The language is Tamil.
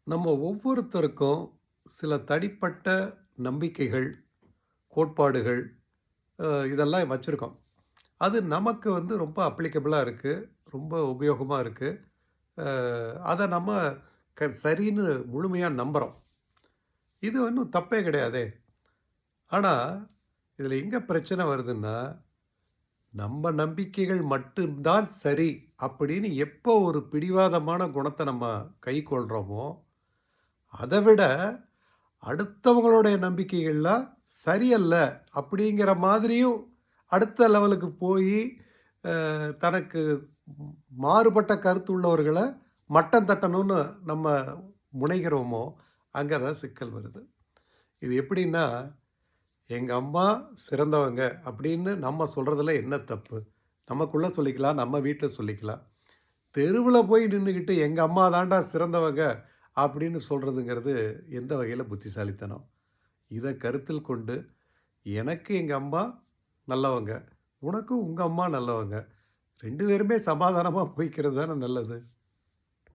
நம்ம ஒவ்வொருத்தருக்கும் சில தனிப்பட்ட நம்பிக்கைகள், கோட்பாடுகள் இதெல்லாம் வச்சிருக்கோம். அது நமக்கு ரொம்ப அப்ளிகபிளா இருக்கு. ரொம்ப உபயோகமா இருக்கு. அத நம்ம சரின்னு முழுமையா நம்புறோம். இது ஒண்ணும் தப்பே கிடையாதே! ஆனா, இதில எங்க பிரச்சனை வருதுன்னா, நம்ம நம்பிக்கைகள் மட்டும் தான் சரி அப்படின்னு எப்போ ஒரு பிடிவாதமான குணத்த நம்ம கைக்கொள்றோமோ, அத விட அடுத்தவங்களுடைய நம்பிக்கைகள்லாம் சரியல்ல அப்படிங்கிற மாதிரியும் அடுத்த லெவலுக்கு போயி, தனக்கு மாறுபட்ட கருத்து உள்ளவர்கள மட்டம் தட்டணும்னு நம்ம முனைகிறோமோ, அங்க தான் சிக்கல் வருது. இது எப்படின்னா, எங்க அம்மா சிறந்தவங்க அப்படின்னு நம்ம சொல்றதுல என்ன தப்பு? நமக்குள்ள சொல்லிக்கலாம், நம்ம வீட்ல சொல்லிக்கலாம். தெருவுல போய் நின்னுகிட்டு, "எங்க அம்மா தான்டா சிறந்தவங்க" அப்படின்னு சொல்றதுங்கிறது எந்த வகையில புத்திசாலித்தனம்? இத கருத்தில் கொண்டு, எனக்கு எங்க அம்மா நல்லவங்க. உனக்கும் உங்க அம்மா நல்லவங்க. 2 பேருமே சமாதானமா போய்க்கிறது தானே நல்லது.